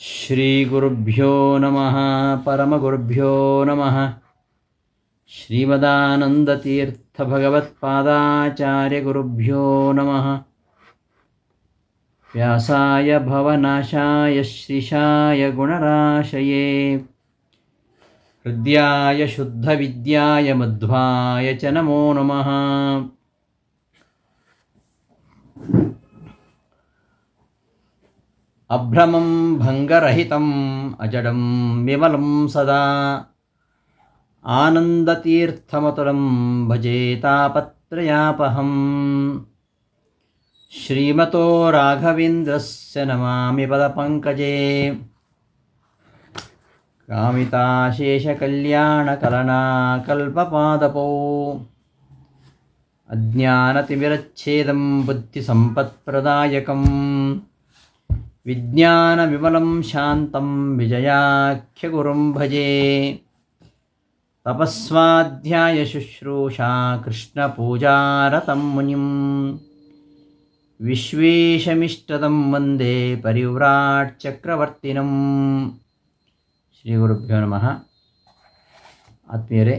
ಶ್ರೀಗುರುಭ್ಯೋ ನಮಃ ಪರಮಗುರುಭ್ಯೋ ನಮಃ. ಶ್ರೀಮದಾನಂದತೀರ್ಥಭಗವತ್ಪಾದಾಚಾರ್ಯಗುರುಭ್ಯೋ ನಮಃ. ವ್ಯಾಸಾಯ ಭವನಾಶಾಯ ಶ್ರೀಶಾಯ ಗುಣರಾಶಯೇ ಹೃದ್ಯಾಯ ಶುದ್ಧವಿದ್ಯಾಯ ಮಧ್ವಾಯ ಚ ನಮೋ ನಮಃ. ಅಭ್ರಮಂ ಭಂಗರಹಿತಂ ಅಜಡಂ ವಿಮಲಂ ಸದಾ ಆನಂದತೀರ್ಥಮತುಲಂ ಭಜೆ ತಾಪತ್ರಯಾಪಹಂ. ಶ್ರೀಮತೋ ರಾಘವೇಂದ್ರಸ್ಯ ನಮಾಮಿ ಪದಪಂಕಜೇ ಕಾಮಿತಾಶೇಷಕಲ್ಯಾಣಕಲನಾಕಲ್ಪಪಾದಪೋ ಅಜ್ಞಾನತಿಮಿರಚ್ಛೇದಂ ಬುದ್ಧಿಸಂಪತ್ಪ್ರದಾಯಕಂ ವಿಜ್ಞಾನವಿಮಲಂ ಶಾಂತಂ ವಿಜಯಾಖ್ಯಗುರುಂ ಭಜೆ. ತಪಸ್ವಾಧ್ಯಾಯಶುಶ್ರೂಷಾ ಕೃಷ್ಣಪೂಜಾರತಂ ಮುನಿಂ ವಿಶ್ವೇಶಮಿಷ್ಟದಂ ವಂದೇ ಪರಿವ್ರಾಟ್ ಚಕ್ರವರ್ತಿನಂ. ಶ್ರೀ ಗುರುಭ್ಯೋ ನಮಃ. ಆತ್ಮೀಯರೇ,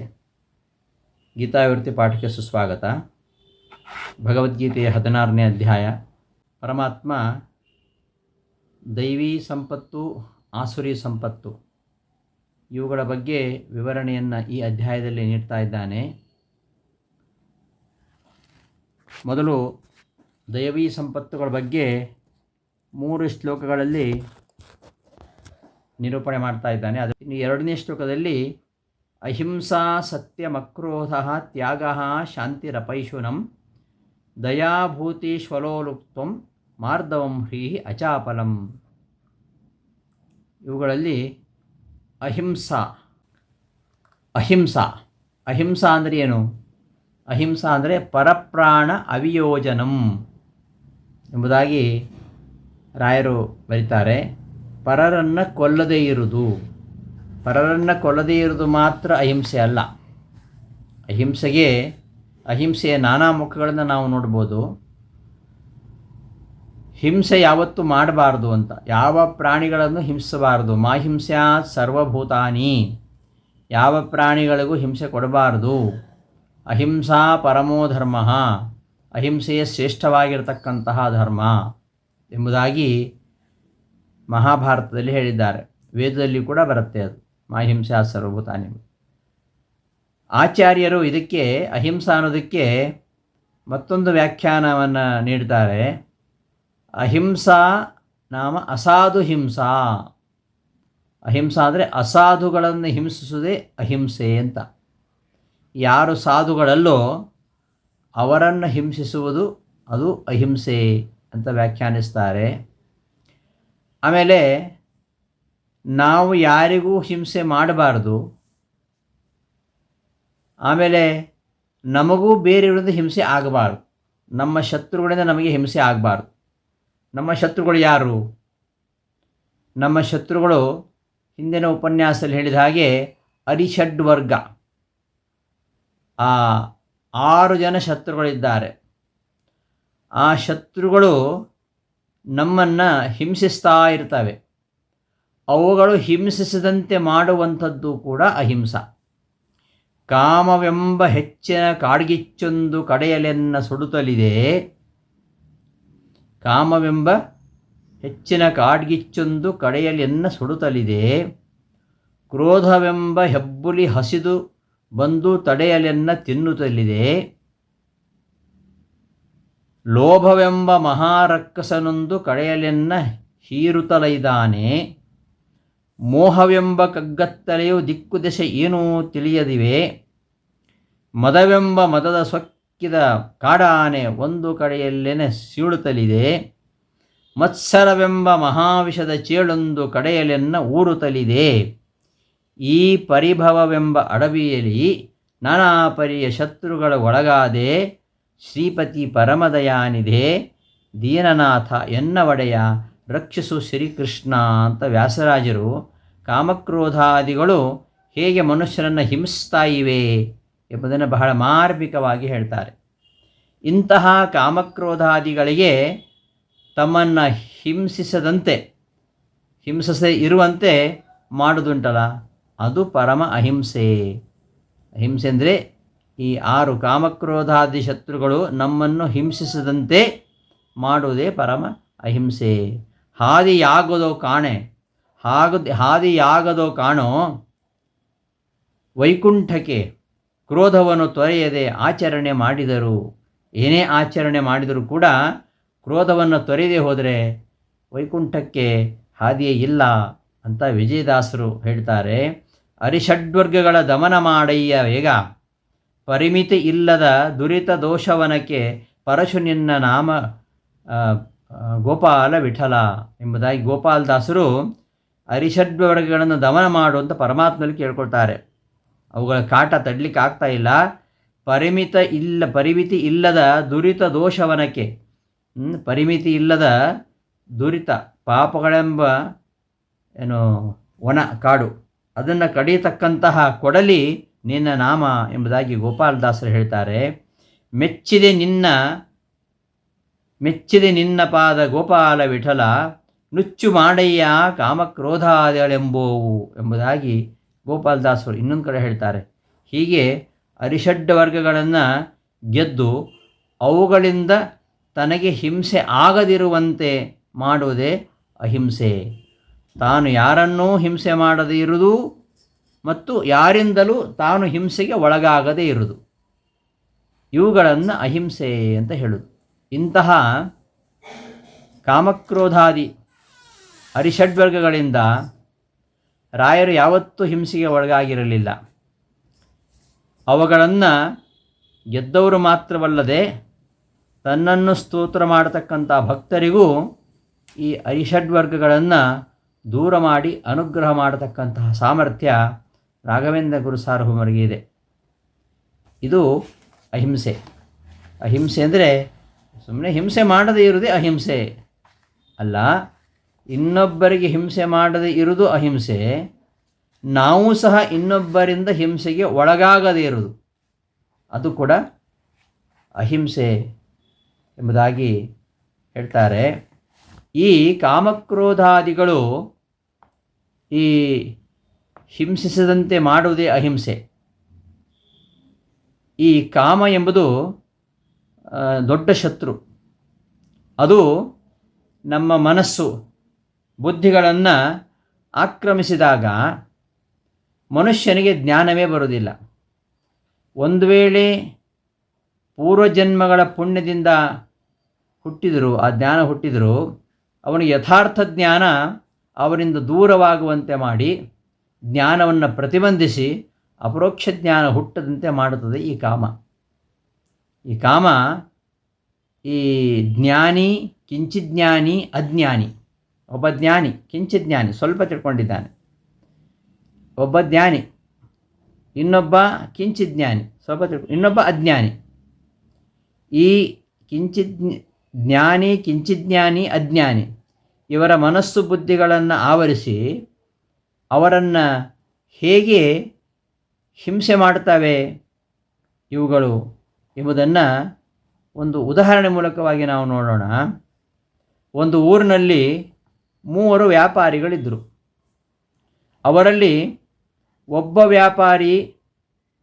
ಗೀತಾವಿವೃತ್ತಿ ಪಾಠಕ್ಕೆ ಸುಸ್ವಾಗತ. ಭಗವದ್ಗೀತೆಯ 16ನೇ ಅಧ್ಯಾಯ. ಪರಮಾತ್ಮ ದೈವಿ ಸಂಪತ್ತು, ಆಸುರಿ ಸಂಪತ್ತು ಇವುಗಳ ಬಗ್ಗೆ ವಿವರಣೆಯನ್ನು ಈ ಅಧ್ಯಾಯದಲ್ಲಿ ನೀಡ್ತಾ ಇದ್ದಾನೆ. ಮೊದಲು ದೈವಿ ಸಂಪತ್ತುಗಳ ಬಗ್ಗೆ 3 ಶ್ಲೋಕಗಳಲ್ಲಿ ನಿರೂಪಣೆ ಮಾಡ್ತಾ ಇದ್ದಾನೆ. ಅದು 2ನೇ ಶ್ಲೋಕದಲ್ಲಿ ಅಹಿಂಸಾ ಸತ್ಯಮಕ್ರೋಧ ತ್ಯಾಗ ಶಾಂತಿರಪೈಶುನಂ ದಯಾಭೂತಿಶ್ವಲೋಲುಪ್ತ್ವಂ ಮಾರ್ದವಂ ಹ್ರೀಹಿ ಅಚಾಪಲಂ. ಇವುಗಳಲ್ಲಿ ಅಹಿಂಸಾ ಅಂದರೆ ಏನು? ಅಹಿಂಸಾ ಅಂದರೆ ಪರಪ್ರಾಣ ಅವಿಯೋಜನಂ ಎಂಬುದಾಗಿ ರಾಯರು ಬರೀತಾರೆ. ಪರರನ್ನು ಕೊಲ್ಲದೇ ಇರುವುದು ಮಾತ್ರ ಅಹಿಂಸೆ ಅಲ್ಲ. ಅಹಿಂಸೆಯ ನಾನಾ ಮುಖಗಳನ್ನು ನಾವು ನೋಡ್ಬೋದು. ಹಿಂಸೆ ಯಾವತ್ತೂ ಮಾಡಬಾರ್ದು ಅಂತ, ಯಾವ ಪ್ರಾಣಿಗಳನ್ನು ಹಿಂಸಬಾರ್ದು. ಮಾಹಿಂಸ್ಯಾತ್ ಸರ್ವಭೂತಾನಿ, ಯಾವ ಪ್ರಾಣಿಗಳಿಗೂ ಹಿಂಸೆ ಕೊಡಬಾರ್ದು. ಅಹಿಂಸಾ ಪರಮೋ ಧರ್ಮ, ಅಹಿಂಸೆಯೇ ಶ್ರೇಷ್ಠವಾಗಿರತಕ್ಕಂತಹ ಧರ್ಮ ಎಂಬುದಾಗಿ ಮಹಾಭಾರತದಲ್ಲಿ ಹೇಳಿದ್ದಾರೆ. ವೇದದಲ್ಲಿ ಕೂಡ ಬರುತ್ತೆ ಅದು, ಮಾಹಿಂಸ್ಯಾತ್ ಸರ್ವಭೂತಾನಿ. ಆಚಾರ್ಯರು ಇದಕ್ಕೆ, ಅಹಿಂಸಾ ಅನ್ನೋದಕ್ಕೆ ಮತ್ತೊಂದು ವ್ಯಾಖ್ಯಾನವನ್ನು ನೀಡ್ತಾರೆ. ಅಹಿಂಸಾ ನಾಮ ಅಸಾಧು ಹಿಂಸಾ. ಅಹಿಂಸಾ ಅಂದರೆ ಅಸಾಧುಗಳನ್ನು ಹಿಂಸಿಸುವುದೇ ಅಹಿಂಸೆ ಅಂತ. ಯಾರು ಸಾಧುಗಳಲ್ಲೋ ಅವರನ್ನು ಹಿಂಸಿಸುವುದು ಅದು ಅಹಿಂಸೆ ಅಂತ ವ್ಯಾಖ್ಯಾನಿಸ್ತಾರೆ. ಆಮೇಲೆ ನಾವು ಯಾರಿಗೂ ಹಿಂಸೆ ಮಾಡಬಾರ್ದು. ಆಮೇಲೆ ನಮಗೂ ಬೇರೆಯವರಿಂದ ಹಿಂಸೆ ಆಗಬಾರ್ದು. ನಮ್ಮ ಶತ್ರುಗಳಿಂದ ನಮಗೆ ಹಿಂಸೆ ಆಗಬಾರ್ದು. ನಮ್ಮ ಶತ್ರುಗಳು ಯಾರು? ನಮ್ಮ ಶತ್ರುಗಳು ಹಿಂದಿನ ಉಪನ್ಯಾಸದಲ್ಲಿ ಹೇಳಿದ ಹಾಗೆ ಅರಿಷಡ್ ವರ್ಗ, 6 ಜನ ಶತ್ರುಗಳಿದ್ದಾರೆ. ಆ ಶತ್ರುಗಳು ನಮ್ಮನ್ನು ಹಿಂಸಿಸ್ತಾ ಇರ್ತವೆ. ಅವುಗಳು ಹಿಂಸಿಸದಂತೆ ಮಾಡುವಂಥದ್ದು ಕೂಡ ಅಹಿಂಸಾ. ಕಾಮವೆಂಬ ಹೆಚ್ಚಿನ ಕಾಡ್ಗಿಚ್ಚೊಂದು ಕಡೆಯಲೆನ್ನ ಸುಡುತ್ತಲಿದೆ. ಕಾಮವೆಂಬ ಹೆಚ್ಚಿನ ಕಾಡ್ಗಿಚ್ಚೊಂದು ಕಡೆಯಲೆನ್ನ ಸುಡುತ್ತಲಿದೆ. ಕ್ರೋಧವೆಂಬ ಹೆಬ್ಬುಲಿ ಹಸಿದು ಬಂದು ತಡೆಯಲೆನ್ನ ತಿನ್ನುತ್ತಲಿದೆ. ಲೋಭವೆಂಬ ಮಹಾರಕ್ಕಸನೊಂದು ಕಡೆಯಲೆನ್ನ ಹೀರುತ್ತಲಿದ್ದಾನೆ. ಮೋಹವೆಂಬ ಕಗ್ಗತ್ತಲೆಯು ದಿಕ್ಕು ದೆಸೆ ಏನೂ ತಿಳಿಯದಿವೆ. ಮದವೆಂಬ ಮದದ ಸೊಕ್ಕಿದ ಕಾಡಾನೆ ಒಂದು ಕಡೆಯಲ್ಲೇನೆ ಸೀಳುತ್ತಲಿದೆ. ಮತ್ಸರವೆಂಬ ಮಹಾವಿಷದ ಚೇಳೊಂದು ಕಡೆಯಲೆನ್ನ ಊರುತ್ತಲಿದೆ. ಈ ಪರಿಭವವೆಂಬ ಅಡವಿಯಲ್ಲಿ ನಾನಾ ಪರಿಯ ಶತ್ರುಗಳ ಒಳಗಾದೆ. ಶ್ರೀಪತಿ ಪರಮದಯಾನಿಧೆ ದೀನನಾಥ ಎನ್ನ ಒಡೆಯ ರಕ್ಷಿಸು ಶ್ರೀಕೃಷ್ಣ ಅಂತ ವ್ಯಾಸರಾಜರು ಕಾಮಕ್ರೋಧಾದಿಗಳು ಹೇಗೆ ಮನುಷ್ಯರನ್ನು ಹಿಂಸಿಸ್ತಾ ಇವೆ ಎಂಬುದನ್ನು ಬಹಳ ಮಾರ್ಮಿಕವಾಗಿ ಹೇಳ್ತಾರೆ. ಇಂತಹ ಕಾಮಕ್ರೋಧಾದಿಗಳಿಗೆ ತಮ್ಮನ್ನು ಹಿಂಸಿಸದಂತೆ ಹಿಂಸಿಸದೆ ಇರುವಂತೆ ಮಾಡೋದುಂಟಲ್ಲ, ಅದು ಪರಮ ಅಹಿಂಸೆ. ಅಹಿಂಸೆ ಅಂದರೆ ಈ 6 ಕಾಮಕ್ರೋಧಾದಿ ಶತ್ರುಗಳು ನಮ್ಮನ್ನು ಹಿಂಸಿಸದಂತೆ ಮಾಡುವುದೇ ಪರಮ ಅಹಿಂಸೆ. ಹಾದಿಯಾಗದೋ ಕಾಣೆ, ಹಾದಿಯಾಗದೋ ಕಾಣೋ ವೈಕುಂಠಕ್ಕೆ ಕ್ರೋಧವನ್ನು ತೊರೆಯದೆ ಆಚರಣೆ ಮಾಡಿದರು. ಏನೇ ಆಚರಣೆ ಮಾಡಿದರೂ ಕೂಡ ಕ್ರೋಧವನ್ನು ತೊರೆಯದೆ ಹೋದರೆ ವೈಕುಂಠಕ್ಕೆ ಹಾದಿಯೇ ಇಲ್ಲ ಅಂತ ವಿಜಯದಾಸರು ಹೇಳ್ತಾರೆ. ಅರಿಷಡ್ವರ್ಗಗಳ ದಮನ ಮಾಡಯ್ಯ ವೇಗ, ಪರಿಮಿತಿ ಇಲ್ಲದ ದುರಿತ ದೋಷವನಕ್ಕೆ ಪರಶು ನಿನ್ನ ನಾಮ ಗೋಪಾಲ ವಿಠಲ ಎಂಬುದಾಗಿ ಗೋಪಾಲದಾಸರು ಅರಿಷಡ್ವರ್ಗಗಳನ್ನು ದಮನ ಮಾಡುವಂಥ ಪರಮಾತ್ಮನಲ್ಲಿ ಕೇಳ್ಕೊಳ್ತಾರೆ. ಅವುಗಳ ಕಾಟ ತಡಲಿಕ್ಕೆ ಆಗ್ತಾ ಇಲ್ಲ. ಪರಿಮಿತಿ ಇಲ್ಲದ ದುರಿತ ದೋಷವನಕ್ಕೆ, ಪರಿಮಿತಿ ಇಲ್ಲದ ದುರಿತ ಪಾಪಗಳೆಂಬ ವನ ಕಾಡು, ಅದನ್ನು ಕಡಿಯತಕ್ಕಂತಹ ಕೊಡಲಿ ನಿನ್ನ ನಾಮ ಎಂಬುದಾಗಿ ಗೋಪಾಲದಾಸರು ಹೇಳ್ತಾರೆ. ಮೆಚ್ಚಿದೆ ನಿನ್ನ ಪಾದ ಗೋಪಾಲ ವಿಠಲ, ನುಚ್ಚು ಮಾಡಯ್ಯ ಕಾಮಕ್ರೋಧಾದಿಗಳೆಂಬೋವು ಎಂಬುದಾಗಿ ಗೋಪಾಲದಾಸರು ಇನ್ನೊಂದು ಕಡೆ ಹೇಳ್ತಾರೆ. ಹೀಗೆ ಅರಿಷಡ್ ವರ್ಗಗಳನ್ನು ಗೆದ್ದು ಅವುಗಳಿಂದ ತನಗೆ ಹಿಂಸೆ ಆಗದಿರುವಂತೆ ಮಾಡುವುದೇ ಅಹಿಂಸೆ. ತಾನು ಯಾರನ್ನೂ ಹಿಂಸೆ ಮಾಡದೇ ಇರುವುದು ಮತ್ತು ಯಾರಿಂದಲೂ ತಾನು ಹಿಂಸೆಗೆ ಒಳಗಾಗದೇ ಇರುವುದು, ಇವುಗಳನ್ನು ಅಹಿಂಸೆ ಅಂತ ಹೇಳುವುದು. ಇಂತಹ ಕಾಮಕ್ರೋಧಾದಿ ಅರಿಷಡ್ವರ್ಗಗಳಿಂದ ರಾಯರು ಯಾವತ್ತೂ ಹಿಂಸೆಗೆ ಒಳಗಾಗಿರಲಿಲ್ಲ. ಅವುಗಳನ್ನು ಗೆದ್ದವರು ಮಾತ್ರವಲ್ಲದೆ ತನ್ನನ್ನು ಸ್ತೋತ್ರ ಮಾಡತಕ್ಕಂಥ ಭಕ್ತರಿಗೂ ಈ ಅರಿಷಡ್ವರ್ಗಗಳನ್ನು ದೂರ ಮಾಡಿ ಅನುಗ್ರಹ ಮಾಡತಕ್ಕಂತಹ ಸಾಮರ್ಥ್ಯ ರಾಘವೇಂದ್ರ ಗುರು ಸಾರ್ವಭೌಮರಿಗೆ ಇದೆ. ಇದು ಅಹಿಂಸೆ. ಅಹಿಂಸೆ ಅಂದರೆ ಸುಮ್ಮನೆ ಹಿಂಸೆ ಮಾಡದೇ ಇರುವುದೇ ಅಹಿಂಸೆ ಅಲ್ಲ, ಇನ್ನೊಬ್ಬರಿಗೆ ಹಿಂಸೆ ಮಾಡದೇ ಇರುವುದು ಅಹಿಂಸೆ. ನಾವು ಸಹ ಇನ್ನೊಬ್ಬರಿಂದ ಹಿಂಸೆಗೆ ಒಳಗಾಗದೇ ಇರುವುದು ಅದು ಕೂಡ ಅಹಿಂಸೆ ಎಂಬುದಾಗಿ ಹೇಳ್ತಾರೆ. ಈ ಕಾಮಕ್ರೋಧಾದಿಗಳು ಈ ಹಿಂಸಿಸದಂತೆ ಮಾಡುವುದೇ ಅಹಿಂಸೆ. ಈ ಕಾಮ ಎಂಬುದು ದೊಡ್ಡ ಶತ್ರು. ಅದು ನಮ್ಮ ಮನಸ್ಸು ಬುದ್ಧಿಗಳನ್ನು ಆಕ್ರಮಿಸಿದಾಗ ಮನುಷ್ಯನಿಗೆ ಜ್ಞಾನವೇ ಬರುವುದಿಲ್ಲ. ಒಂದು ವೇಳೆ ಪೂರ್ವಜನ್ಮಗಳ ಪುಣ್ಯದಿಂದ ಆ ಜ್ಞಾನ ಹುಟ್ಟಿದರೂ ಅವನಿಗೆ ಯಥಾರ್ಥ ಜ್ಞಾನ ಅವರಿಂದ ದೂರವಾಗುವಂತೆ ಮಾಡಿ ಜ್ಞಾನವನ್ನು ಪ್ರತಿಬಂಧಿಸಿ ಅಪರೋಕ್ಷ ಜ್ಞಾನ ಹುಟ್ಟದಂತೆ ಮಾಡುತ್ತದೆ ಈ ಕಾಮ. ಈ ಕಾಮ ಈ ಜ್ಞಾನಿ, ಕಿಂಚಿಜ್ಞಾನಿ, ಅಜ್ಞಾನಿ. ಒಬ್ಬ ಜ್ಞಾನಿ, ಕಿಂಚಿಜ್ಞಾನಿ, ಸ್ವಲ್ಪ ತಿಳ್ಕೊಂಡಿದ್ದಾನೆ. ಒಬ್ಬ ಜ್ಞಾನಿ, ಇನ್ನೊಬ್ಬ ಕಿಂಚಿಜ್ಞಾನಿ, ಸ್ವಲ್ಪ ಇನ್ನೊಬ್ಬ ಅಜ್ಞಾನಿ. ಈ ಜ್ಞಾನಿ, ಕಿಂಚಿಜ್ಞಾನಿ, ಅಜ್ಞಾನಿ ಇವರ ಮನಸ್ಸು ಬುದ್ಧಿಗಳನ್ನು ಆವರಿಸಿ ಅವರನ್ನು ಹೇಗೆ ಹಿಂಸೆ ಮಾಡ್ತವೆ ಇವುಗಳು ಎಂಬುದನ್ನು ಒಂದು ಉದಾಹರಣೆ ಮೂಲಕವಾಗಿ ನಾವು ನೋಡೋಣ. ಒಂದು ಊರಿನಲ್ಲಿ 3 ವ್ಯಾಪಾರಿಗಳಿದ್ದರು. ಅವರಲ್ಲಿ ಒಬ್ಬ ವ್ಯಾಪಾರಿ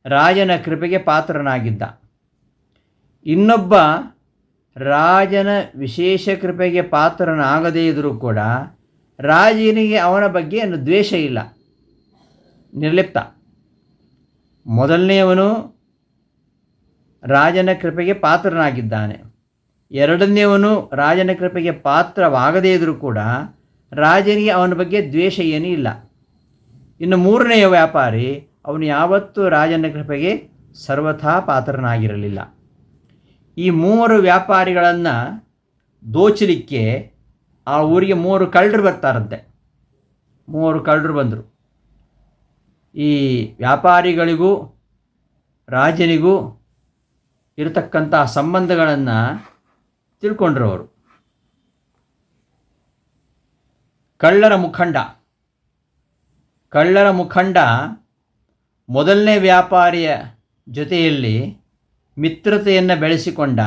ರಾಜನ ಕೃಪೆಗೆ ಪಾತ್ರನಾಗಿದ್ದ. ಇನ್ನೊಬ್ಬ ರಾಜನ ವಿಶೇಷ ಕೃಪೆಗೆ ಪಾತ್ರನಾಗದೇ ಇದ್ದರೂ ಕೂಡ ರಾಜನಿಗೆ ಅವನ ಬಗ್ಗೆ ದ್ವೇಷ ಇಲ್ಲ, ನಿರ್ಲಿಪ್ತ. ಮೊದಲನೆಯವನು ರಾಜನ ಕೃಪೆಗೆ ಪಾತ್ರನಾಗಿದ್ದಾನೆ. ಎರಡನೆಯವನು ರಾಜನ ಕೃಪೆಗೆ ಪಾತ್ರವಾಗದೇ ಇದ್ದರೂ ಕೂಡ ರಾಜನಿಗೆ ಅವನ ಬಗ್ಗೆ ದ್ವೇಷ ಏನೂ ಇಲ್ಲ. ಇನ್ನು 3ನೆಯ ವ್ಯಾಪಾರಿ ಅವನು ಯಾವತ್ತೂ ರಾಜನ ಕೃಪೆಗೆ ಸರ್ವಥಾ ಪಾತ್ರನಾಗಿರಲಿಲ್ಲ. ಈ 3 ವ್ಯಾಪಾರಿಗಳನ್ನು ದೋಚಲಿಕ್ಕೆ ಆ ಊರಿಗೆ 3 ಕಳ್ಳರು ಬರ್ತಾರಂತೆ. 3 ಕಳ್ಳರು ಬಂದರು. ಈ ವ್ಯಾಪಾರಿಗಳಿಗೂ ರಾಜನಿಗೂ ಇರತಕ್ಕಂಥ ಸಂಬಂಧಗಳನ್ನು ತಿಳ್ಕೊಂಡ್ರು ಅವರು. ಕಳ್ಳರ ಮುಖಂಡ ಮೊದಲನೇ ವ್ಯಾಪಾರಿಯ ಜೊತೆಯಲ್ಲಿ ಮಿತ್ರತೆಯನ್ನು ಬೆಳೆಸಿಕೊಂಡ.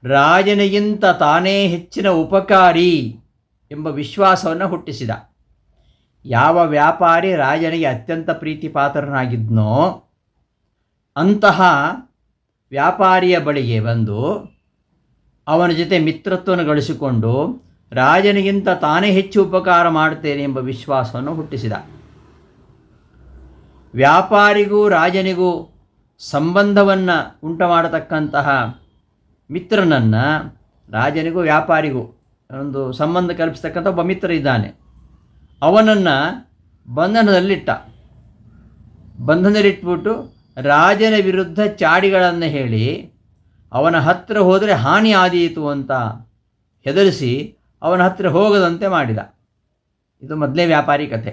ರಾಜನಿಗಿಂತ ತಾನೇ ಹೆಚ್ಚಿನ ಉಪಕಾರಿ ಎಂಬ ವಿಶ್ವಾಸವನ್ನು ಹುಟ್ಟಿಸಿದ. ಯಾವ ವ್ಯಾಪಾರಿ ರಾಜನಿಗೆ ಅತ್ಯಂತ ಪ್ರೀತಿ ಪಾತ್ರನಾಗಿದ್ನೋ ಅಂತಹ ವ್ಯಾಪಾರಿಯ ಬಳಿಗೆ ಬಂದು ಅವನ ಜೊತೆ ಮಿತ್ರತ್ವವನ್ನು ಗಳಿಸಿಕೊಂಡು ರಾಜನಿಗಿಂತ ತಾನೇ ಹೆಚ್ಚು ಉಪಕಾರ ಮಾಡುತ್ತೇನೆ ಎಂಬ ವಿಶ್ವಾಸವನ್ನು ಹುಟ್ಟಿಸಿದ. ವ್ಯಾಪಾರಿಗೂ ರಾಜನಿಗೂ ಸಂಬಂಧವನ್ನು ಉಂಟು ಮಾಡತಕ್ಕಂತಹ ಮಿತ್ರನನ್ನು, ರಾಜನಿಗೂ ವ್ಯಾಪಾರಿಗೂ ಒಂದು ಸಂಬಂಧ ಕಲ್ಪಿಸ್ತಕ್ಕಂಥ ಒಬ್ಬ ಮಿತ್ರ ಇದ್ದಾನೆ, ಅವನನ್ನು ಬಂಧನದಲ್ಲಿಟ್ಬಿಟ್ಟು ರಾಜನ ವಿರುದ್ಧ ಚಾಡಿಗಳನ್ನು ಹೇಳಿ ಅವನ ಹತ್ತಿರ ಹೋದರೆ ಹಾನಿ ಆದೀತು ಅಂತ ಹೆದರಿಸಿ ಅವನ ಹತ್ತಿರ ಹೋಗದಂತೆ ಮಾಡಿದ. ಇದು ಮೊದಲೇ ವ್ಯಾಪಾರಿ ಕಥೆ.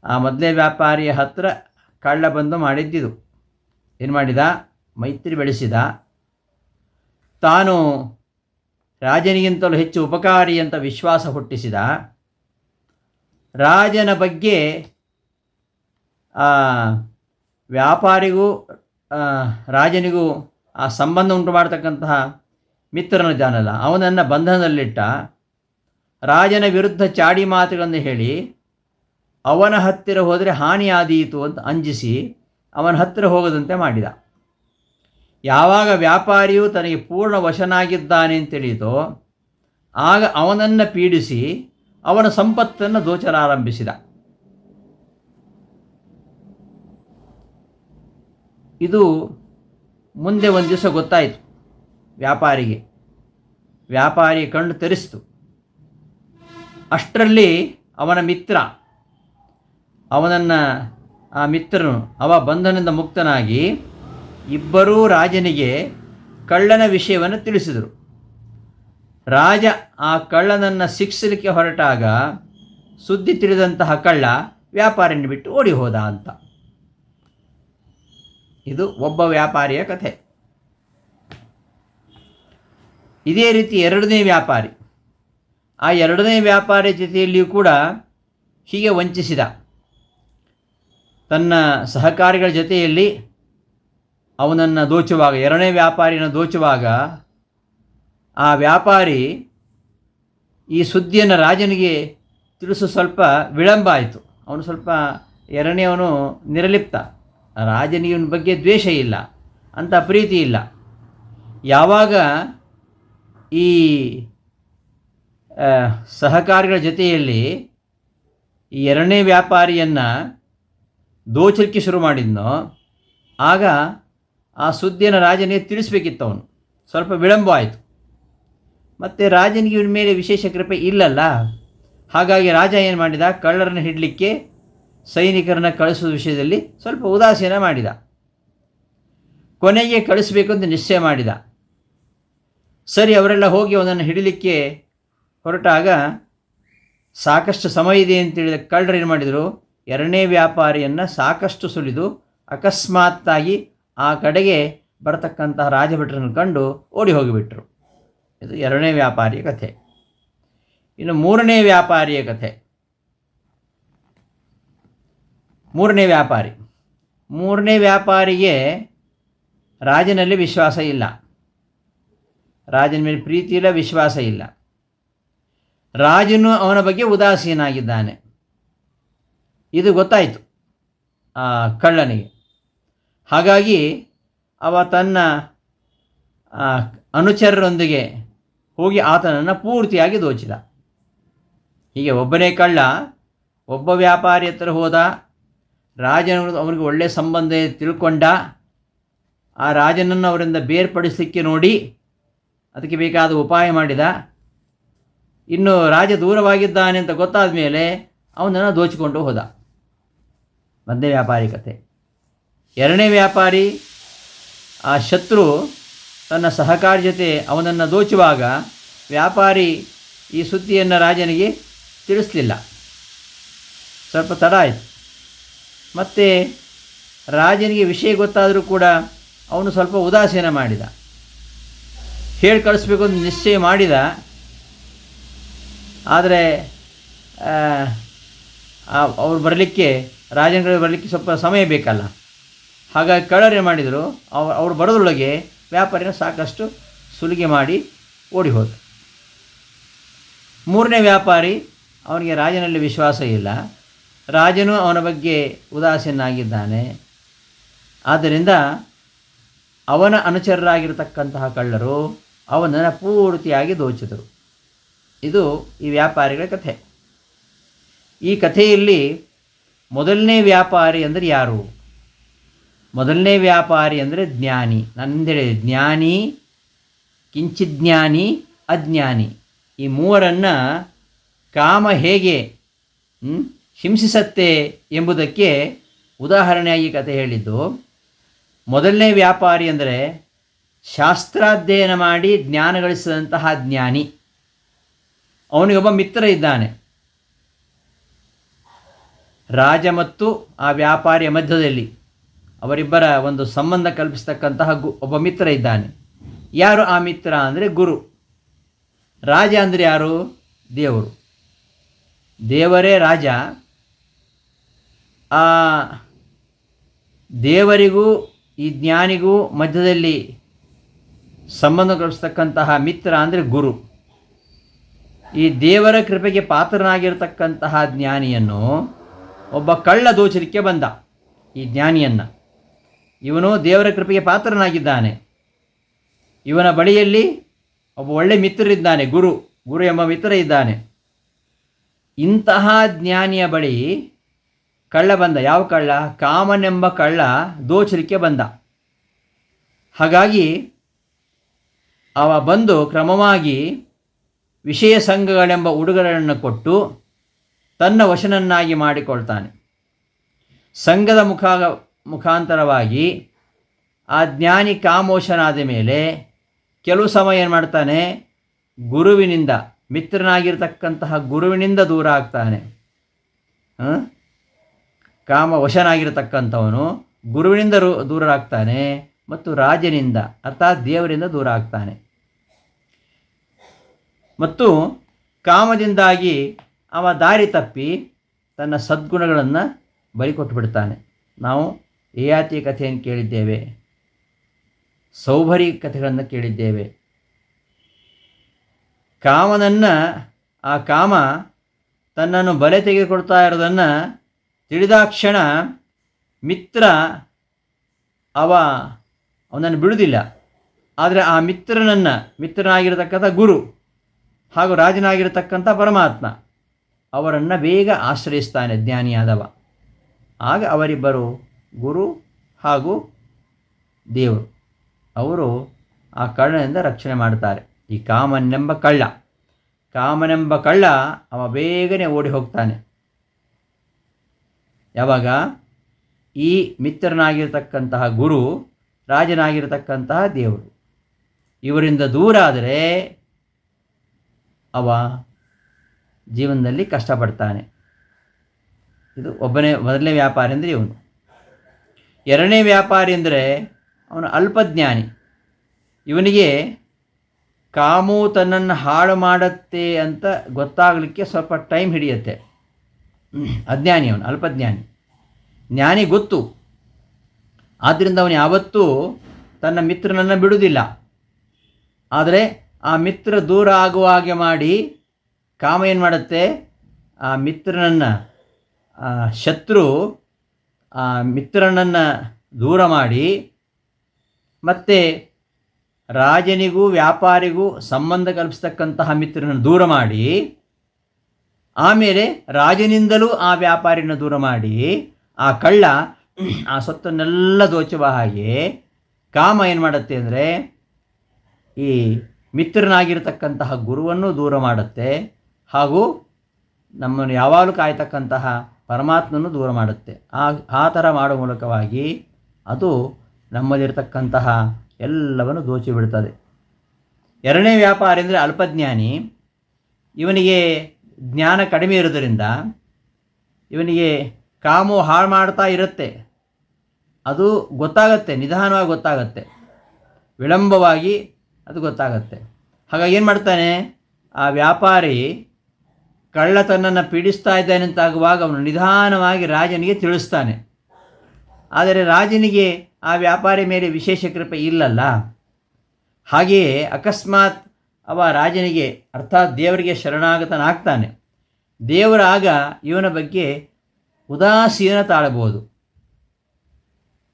ಆ ಮೊದಲೇ ವ್ಯಾಪಾರಿಯ ಹತ್ತಿರ ಕಳ್ಳ ಬಂದು ಮಾಡಿದ್ದಿದು. ಏನು ಮಾಡಿದ? ಮೈತ್ರಿ ಬೆಳೆಸಿದ. ತಾನು ರಾಜನಿಗಿಂತಲೂ ಹೆಚ್ಚು ಉಪಕಾರಿ ಅಂತ ವಿಶ್ವಾಸ ಹುಟ್ಟಿಸಿದ. ರಾಜನ ಬಗ್ಗೆ ವ್ಯಾಪಾರಿಗೂ ರಾಜನಿಗೂ ಆ ಸಂಬಂಧ ಉಂಟು ಮಾಡತಕ್ಕಂತಹ ಮಿತ್ರನಿದ್ದಾನಲ್ಲ, ಅವನನ್ನು ಬಂಧನದಲ್ಲಿಟ್ಟ. ರಾಜನ ವಿರುದ್ಧ ಚಾಡಿ ಮಾತುಗಳನ್ನು ಹೇಳಿ ಅವನ ಹತ್ತಿರ ಹೋದರೆ ಹಾನಿಯಾದೀತು ಅಂತ ಅಂಜಿಸಿ ಅವನ ಹತ್ತಿರ ಹೋಗದಂತೆ ಮಾಡಿದ. ಯಾವಾಗ ವ್ಯಾಪಾರಿಯು ತನಗೆ ಪೂರ್ಣ ವಶನಾಗಿದ್ದಾನೆ ಅಂತೇಳಿತೋ ಆಗ ಅವನನ್ನು ಪೀಡಿಸಿ ಅವನ ಸಂಪತ್ತನ್ನು ದೋಚಲಾರಂಭಿಸಿದ. ಇದು ಮುಂದೆ ಒಂದು ದಿವಸ ಗೊತ್ತಾಯಿತು ವ್ಯಾಪಾರಿಗೆ. ವ್ಯಾಪಾರಿ ಕಣ್ಣು ತೆರೆಸಿತು. ಅಷ್ಟರಲ್ಲಿ ಅವನ ಮಿತ್ರ, ಆ ಮಿತ್ರನು ಬಂಧನದಿಂದ ಮುಕ್ತನಾಗಿ ಇಬ್ಬರೂ ರಾಜನಿಗೆ ಕಳ್ಳನ ವಿಷಯವನ್ನು ತಿಳಿಸಿದರು. ರಾಜ ಆ ಕಳ್ಳನನ್ನು ಶಿಕ್ಷಿಸಲಿಕ್ಕೆ ಹೊರಟಾಗ ಸುದ್ದಿ ತಿಳಿದಂತಹ ಕಳ್ಳ ವ್ಯಾಪಾರಿಯನ್ನು ಬಿಟ್ಟು ಓಡಿ ಹೋದ ಅಂತ. ಇದು ಒಬ್ಬ ವ್ಯಾಪಾರಿಯ ಕಥೆ. ಇದೇ ರೀತಿ ಎರಡನೇ ವ್ಯಾಪಾರಿ, ಆ ಎರಡನೇ ವ್ಯಾಪಾರಿ ಜೊತೆಯಲ್ಲಿಯೂ ಕೂಡ ಹೀಗೆ ವಂಚಿಸಿದ. ತನ್ನ ಸಹಕಾರಿಗಳ ಜೊತೆಯಲ್ಲಿ ಅವನನ್ನು ದೋಚುವಾಗ, ಎರಡನೇ ವ್ಯಾಪಾರಿಯನ್ನು ದೋಚುವಾಗ ಆ ವ್ಯಾಪಾರಿ ಈ ಸುದ್ದಿಯನ್ನು ರಾಜನಿಗೆ ತಿಳಿಸು ಸ್ವಲ್ಪ ವಿಳಂಬ ಆಯಿತು. ಅವನು ಸ್ವಲ್ಪ ಎರಡನೇವನು ನಿರ್ಲಿಪ್ತ, ರಾಜನಿಗೆ ಇವನ ಬಗ್ಗೆ ದ್ವೇಷ ಇಲ್ಲ, ಅಂಥ ಪ್ರೀತಿ ಇಲ್ಲ. ಯಾವಾಗ ಈ ಸಹಕಾರಿಗಳ ಜೊತೆಯಲ್ಲಿ ಈ ಎರಡನೇ ವ್ಯಾಪಾರಿಯನ್ನು ದೋಚಲಿಕ್ಕೆ ಶುರು ಮಾಡಿದ್ನೋ ಆಗ ಆ ಸುದ್ದಿಯನ್ನು ರಾಜನಿಗೆ ತಿಳಿಸ್ಬೇಕಿತ್ತು. ಅವನು ಸ್ವಲ್ಪ ವಿಳಂಬ ಆಯಿತು. ಮತ್ತು ರಾಜನಿಗೆ ಇವನ ಮೇಲೆ ವಿಶೇಷ ಕೃಪೆ ಇಲ್ಲಲ್ಲ. ಹಾಗಾಗಿ ರಾಜ ಏನು ಮಾಡಿದ, ಕಳ್ಳರನ್ನು ಹಿಡಲಿಕ್ಕೆ ಸೈನಿಕರನ್ನು ಕಳಿಸುವ ವಿಷಯದಲ್ಲಿ ಸ್ವಲ್ಪ ಉದಾಸೀನ ಮಾಡಿದ. ಕೊನೆಗೆ ಕಳಿಸಬೇಕು ಅಂತ ನಿಶ್ಚಯ ಮಾಡಿದ. ಸರಿ, ಅವರೆಲ್ಲ ಹೋಗಿ ಅವನನ್ನು ಹಿಡಲಿಕ್ಕೆ ಹೊರಟಾಗ ಸಾಕಷ್ಟು ಸಮಯ ಇದೆ ಅಂತೇಳಿದ ಕಳ್ಳರು ಏನು ಮಾಡಿದರು, ಎರಡನೇ ವ್ಯಾಪಾರಿಯನ್ನು ಸಾಕಷ್ಟು ಸುಲಿದು ಅಕಸ್ಮಾತ್ತಾಗಿ ಆ ಕಡೆಗೆ ಬರತಕ್ಕಂತಹ ರಾಜಭಟರನ್ನು ಕಂಡು ಓಡಿ ಹೋಗಿಬಿಟ್ರು. ಇದು ಎರಡನೇ ವ್ಯಾಪಾರಿಯ ಕಥೆ. ಇನ್ನು ಮೂರನೇ ವ್ಯಾಪಾರಿಯ ಕಥೆ. ಮೂರನೇ ವ್ಯಾಪಾರಿಗೆ ರಾಜನಲ್ಲಿ ವಿಶ್ವಾಸ ಇಲ್ಲ, ರಾಜನ ಮೇಲೆ ಪ್ರೀತಿ ಇಲ್ಲ, ವಿಶ್ವಾಸ ಇಲ್ಲ. ರಾಜನು ಅವನ ಬಗ್ಗೆ ಉದಾಸೀನಾಗಿದ್ದಾನೆ. ಇದು ಗೊತ್ತಾಯಿತು ಆ ಕಳ್ಳನಿಗೆ. ಹಾಗಾಗಿ ಅವ ತನ್ನ ಅನುಚರರೊಂದಿಗೆ ಹೋಗಿ ಆತನನ್ನು ಪೂರ್ತಿಯಾಗಿ ದೋಚಿದ. ಹೀಗೆ ಒಬ್ಬನೇ ಕಳ್ಳ ಒಬ್ಬ ವ್ಯಾಪಾರಿ ಹತ್ರ ಹೋದ. ರಾಜನು ಅವನಿಗೆ ಒಳ್ಳೆಯ ಸಂಬಂಧ ತಿಳ್ಕೊಂಡ. ಆ ರಾಜನನ್ನು ಅವರಿಂದ ಬೇರ್ಪಡಿಸಲಿಕ್ಕೆ ನೋಡಿ ಅದಕ್ಕೆ ಬೇಕಾದ ಉಪಾಯ ಮಾಡಿದ. ಇನ್ನು ರಾಜ ದೂರವಾಗಿದ್ದಾನೆ ಅಂತ ಗೊತ್ತಾದ ಮೇಲೆ ಅವನನ್ನು ದೋಚಿಕೊಂಡು ಹೋದ. ಮೊದಲನೇ ವ್ಯಾಪಾರಿ ಕಥೆ. ಎರಡನೇ ವ್ಯಾಪಾರಿ, ಆ ಶತ್ರು ತನ್ನ ಸಹಕಾರಿ ಜೊತೆ ಅವನನ್ನು ದೋಚುವಾಗ ವ್ಯಾಪಾರಿ ಈ ಸುದ್ದಿಯನ್ನು ರಾಜನಿಗೆ ತಿಳಿಸಲಿಲ್ಲ. ಸ್ವಲ್ಪ ತಡ ಆಯಿತು. ಮತ್ತು ರಾಜನಿಗೆ ವಿಷಯ ಗೊತ್ತಾದರೂ ಕೂಡ ಅವನು ಸ್ವಲ್ಪ ಉದಾಸೀನ ಮಾಡಿದ. ಹೇಳಿ ಕಳಿಸ್ಬೇಕು ಅಂತ ನಿಶ್ಚಯ ಮಾಡಿದ. ಆದರೆ ಅವ್ರು ಬರಲಿಕ್ಕೆ, ರಾಜನಿಗೆ ಬರಲಿಕ್ಕೆ ಸ್ವಲ್ಪ ಸಮಯ ಬೇಕಲ್ಲ. ಹಾಗಾಗಿ ಕಳ್ಳರು ಏನು ಮಾಡಿದರು, ಅವ್ರು ಬರೋದ್ರೊಳಗೆ ವ್ಯಾಪಾರಿನ ಸಾಕಷ್ಟು ಸುಲಿಗೆ ಮಾಡಿ ಓಡಿ ಹೋದ. ಮೂರನೇ ವ್ಯಾಪಾರಿ, ಅವನಿಗೆ ರಾಜನಲ್ಲಿ ವಿಶ್ವಾಸ ಇಲ್ಲ, ರಾಜನು ಅವನ ಬಗ್ಗೆ ಉದಾಸೀನಾಗಿದ್ದಾನೆ. ಆದ್ದರಿಂದ ಅವನ ಅನುಚರರಾಗಿರ್ತಕ್ಕಂತಹ ಕಳ್ಳರು ಅವನನ್ನು ಪೂರ್ತಿಯಾಗಿ ದೋಚಿದರು. ಇದು ಈ ವ್ಯಾಪಾರಿಗಳ ಕಥೆ. ಈ ಕಥೆಯಲ್ಲಿ ಮೊದಲನೇ ವ್ಯಾಪಾರಿ ಅಂದರೆ ಯಾರು? ಮೊದಲನೇ ವ್ಯಾಪಾರಿ ಅಂದರೆ ಜ್ಞಾನಿ. ನಂದೇಳಿ ಜ್ಞಾನಿ, ಕಿಂಚಿಜ್ಞಾನಿ, ಅಜ್ಞಾನಿ. ಈ ಮೂವರನ್ನು ಕಾಮ ಹೇಗೆ ಹಿಂಸಿಸತ್ತೆ ಎಂಬುದಕ್ಕೆ ಉದಾಹರಣೆಯಾಗಿ ಕಥೆ ಹೇಳಿದ್ದು. ಮೊದಲನೇ ವ್ಯಾಪಾರಿ ಅಂದರೆ ಶಾಸ್ತ್ರಾಧ್ಯಯನ ಮಾಡಿ ಜ್ಞಾನ ಗಳಿಸಿದಂತಹ ಜ್ಞಾನಿ. ಅವನಿಗೊಬ್ಬ ಮಿತ್ರ ಇದ್ದಾನೆ. ರಾಜ ಮತ್ತು ಆ ವ್ಯಾಪಾರಿಯ ಮಧ್ಯದಲ್ಲಿ ಅವರಿಬ್ಬರ ಒಂದು ಸಂಬಂಧ ಕಲ್ಪಿಸ್ತಕ್ಕಂತಹ ಒಬ್ಬ ಮಿತ್ರ ಇದ್ದಾನೆ. ಯಾರು ಆ ಮಿತ್ರ ಅಂದರೆ ಗುರು. ರಾಜ ಅಂದರೆ ಯಾರು? ದೇವರು. ದೇವರೇ ರಾಜ. ಆ ದೇವರಿಗೂ ಈ ಜ್ಞಾನಿಗೂ ಮಧ್ಯದಲ್ಲಿ ಸಂಬಂಧ ಕಲ್ಪಿಸ್ತಕ್ಕಂತಹ ಮಿತ್ರ ಅಂದರೆ ಗುರು. ಈ ದೇವರ ಕೃಪೆಗೆ ಪಾತ್ರನಾಗಿರ್ತಕ್ಕಂತಹ ಜ್ಞಾನಿಯನ್ನು ಒಬ್ಬ ಕಳ್ಳ ದೋಚಲಿಕ್ಕೆ ಬಂದ. ಈ ಜ್ಞಾನಿಯನ್ನು ಇವನು ದೇವರ ಕೃಪೆಗೆ ಪಾತ್ರನಾಗಿದ್ದಾನೆ. ಇವನ ಬಳಿಯಲ್ಲಿ ಒಬ್ಬ ಒಳ್ಳೆ ಮಿತ್ರರಿದ್ದಾನೆ, ಗುರು ಎಂಬ ಮಿತ್ರ ಇದ್ದಾನೆ. ಇಂತಹ ಜ್ಞಾನಿಯ ಬಳಿ ಕಳ್ಳ ಬಂದ. ಯಾವ ಕಳ್ಳ? ಕಾಮನೆಂಬ ಕಳ್ಳ ದೋಚಲಿಕ್ಕೆ ಬಂದ. ಹಾಗಾಗಿ ಅವ ಬಂದು ಕ್ರಮವಾಗಿ ವಿಷಯ ಸಂಘಗಳೆಂಬ ಉಡುಗೊರೆಗಳನ್ನು ಕೊಟ್ಟು ತನ್ನ ವಶನನ್ನಾಗಿ ಮಾಡಿಕೊಳ್ತಾನೆ. ಸಂಘದ ಮುಖಾಂತರವಾಗಿ ಆ ಜ್ಞಾನಿ ಕಾಮೋಶನಾದ ಮೇಲೆ ಕೆಲವು ಸಮಯ ಏನು ಮಾಡ್ತಾನೆ? ಗುರುವಿನಿಂದ, ಮಿತ್ರನಾಗಿರ್ತಕ್ಕಂತಹ ಗುರುವಿನಿಂದ ದೂರ ಆಗ್ತಾನೆ. ಕಾಮವಶನಾಗಿರ್ತಕ್ಕಂಥವನು ಗುರುವಿನಿಂದ ದೂರ ಆಗ್ತಾನೆ ಮತ್ತು ರಾಜನಿಂದ ಅರ್ಥಾತ್ ದೇವರಿಂದ ದೂರ ಆಗ್ತಾನೆ. ಮತ್ತು ಕಾಮದಿಂದಾಗಿ ಅವ ದಾರಿ ತಪ್ಪಿ ತನ್ನ ಸದ್ಗುಣಗಳನ್ನು ಬಲಿಕೊಟ್ಟು ಬಿಡ್ತಾನೆ. ನಾವು ಯಯಾತಿ ಕಥೆಯನ್ನು ಕೇಳಿದ್ದೇವೆ, ಸೌಭರಿ ಕಥೆಗಳನ್ನು ಕೇಳಿದ್ದೇವೆ. ಕಾಮನನ್ನು, ಆ ಕಾಮ ತನ್ನನ್ನು ಬಲೆ ತೆಗೆದುಕೊಳ್ತಾ ಇರೋದನ್ನು ತಿಳಿದಾಕ್ಷಣ ಮಿತ್ರ ಅವನನ್ನು ಬಿಡುವುದಿಲ್ಲ. ಆದರೆ ಆ ಮಿತ್ರನಾಗಿರತಕ್ಕಂಥ ಗುರು ಹಾಗೂ ರಾಜನಾಗಿರತಕ್ಕಂಥ ಪರಮಾತ್ಮ ಅವರನ್ನು ಬೇಗ ಆಶ್ರಯಿಸ್ತಾನೆ ಜ್ಞಾನಿಯಾದವ. ಆಗ ಅವರಿಬ್ಬರು, ಗುರು ಹಾಗೂ ದೇವರು, ಅವರು ಆ ಕಳ್ಳನಿಂದ ರಕ್ಷಣೆ ಮಾಡ್ತಾರೆ. ಈ ಕಾಮನೆಂಬ ಕಳ್ಳ ಅವ ಬೇಗನೆ ಓಡಿ ಹೋಗ್ತಾನೆ. ಯಾವಾಗ ಈ ಮಿತ್ರನಾಗಿರ್ತಕ್ಕಂತಹ ಗುರು, ರಾಜನಾಗಿರ್ತಕ್ಕಂತಹ ದೇವರು ಇವರಿಂದ ದೂರ ಆದರೆ ಅವ ಜೀವನದಲ್ಲಿ ಕಷ್ಟಪಡ್ತಾನೆ. ಇದು ಮೊದಲನೇ ವ್ಯಾಪಾರಿ ಅಂದರೆ ಇವನು. ಎರಡನೇ ವ್ಯಾಪಾರಿ ಅಂದರೆ ಅವನು ಅಲ್ಪಜ್ಞಾನಿ. ಇವನಿಗೆ ಕಾಮು ತನ್ನನ್ನು ಹಾಳು ಮಾಡುತ್ತೆ ಅಂತ ಗೊತ್ತಾಗಲಿಕ್ಕೆ ಸ್ವಲ್ಪ ಟೈಮ್ ಹಿಡಿಯುತ್ತೆ. ಅಜ್ಞಾನಿ ಅವನು, ಅಲ್ಪಜ್ಞಾನಿ. ಜ್ಞಾನಿ ಗೊತ್ತು, ಆದ್ದರಿಂದ ಅವನು ಯಾವತ್ತೂ ತನ್ನ ಮಿತ್ರನನ್ನು ಬಿಡುವುದಿಲ್ಲ. ಆದರೆ ಆ ಮಿತ್ರ ದೂರ ಆಗುವ ಹಾಗೆ ಮಾಡಿ ಕಾಮ ಏನು ಮಾಡುತ್ತೆ? ಆ ಮಿತ್ರನನ್ನು, ಶತ್ರು ಆ ಮಿತ್ರನನ್ನು ದೂರ ಮಾಡಿ ಮತ್ತು ರಾಜನಿಗೂ ವ್ಯಾಪಾರಿಗೂ ಸಂಬಂಧ ಕಲ್ಪಿಸ್ತಕ್ಕಂತಹ ಮಿತ್ರನನ್ನು ದೂರ ಮಾಡಿ, ಆಮೇಲೆ ರಾಜನಿಂದಲೂ ಆ ವ್ಯಾಪಾರಿನ ದೂರ ಮಾಡಿ ಆ ಕಳ್ಳ ಆ ಸೊತ್ತನ್ನೆಲ್ಲ ದೋಚುವ ಹಾಗೆ ಕಾಮ ಏನು ಮಾಡುತ್ತೆ ಅಂದರೆ ಈ ಮಿತ್ರನಾಗಿರ್ತಕ್ಕಂತಹ ಗುರುವನ್ನು ದೂರ ಮಾಡುತ್ತೆ ಹಾಗೂ ನಮ್ಮನ್ನು ಯಾವಾಗಲೂ ಕಾಯ್ತಕ್ಕಂತಹ ಪರಮಾತ್ಮನನ್ನು ದೂರ ಮಾಡುತ್ತೆ. ಆ ಥರ ಮಾಡುವ ಮೂಲಕವಾಗಿ ಅದು ನಮ್ಮಲ್ಲಿರ್ತಕ್ಕಂತಹ ಎಲ್ಲವನ್ನು ದೋಚಿ ಬಿಡ್ತದೆ. ಎರಡನೇ ವ್ಯಾಪಾರಿ ಅಂದರೆ ಅಲ್ಪಜ್ಞಾನಿ. ಇವನಿಗೆ ಜ್ಞಾನ ಕಡಿಮೆ ಇರೋದರಿಂದ ಇವನಿಗೆ ಕಾಮು ಹಾಳು ಮಾಡ್ತಾ ಇರುತ್ತೆ. ಅದು ಗೊತ್ತಾಗತ್ತೆ, ನಿಧಾನವಾಗಿ ಗೊತ್ತಾಗತ್ತೆ, ವಿಳಂಬವಾಗಿ ಅದು ಗೊತ್ತಾಗತ್ತೆ. ಹಾಗಾಗಿ ಏನು ಮಾಡ್ತಾನೆ? ಆ ವ್ಯಾಪಾರಿ ಕಳ್ಳ ತನ್ನನ್ನು ಪೀಡಿಸ್ತಾ ಇದ್ದಾನೆ ಅಂತಾಗುವಾಗ ಅವನು ನಿಧಾನವಾಗಿ ರಾಜನಿಗೆ ತಿಳಿಸ್ತಾನೆ. ಆದರೆ ರಾಜನಿಗೆ ಆ ವ್ಯಾಪಾರಿ ಮೇಲೆ ವಿಶೇಷ ಕೃಪೆ ಇಲ್ಲಲ್ಲ. ಹಾಗೆಯೇ ಅಕಸ್ಮಾತ್ ಅವ ರಾಜನಿಗೆ ಅರ್ಥಾತ್ ದೇವರಿಗೆ ಶರಣಾಗತನಾಗ್ತಾನೆ. ದೇವರಾಗ ಇವನ ಬಗ್ಗೆ ಉದಾಸೀನ ತಾಳಬಹುದು.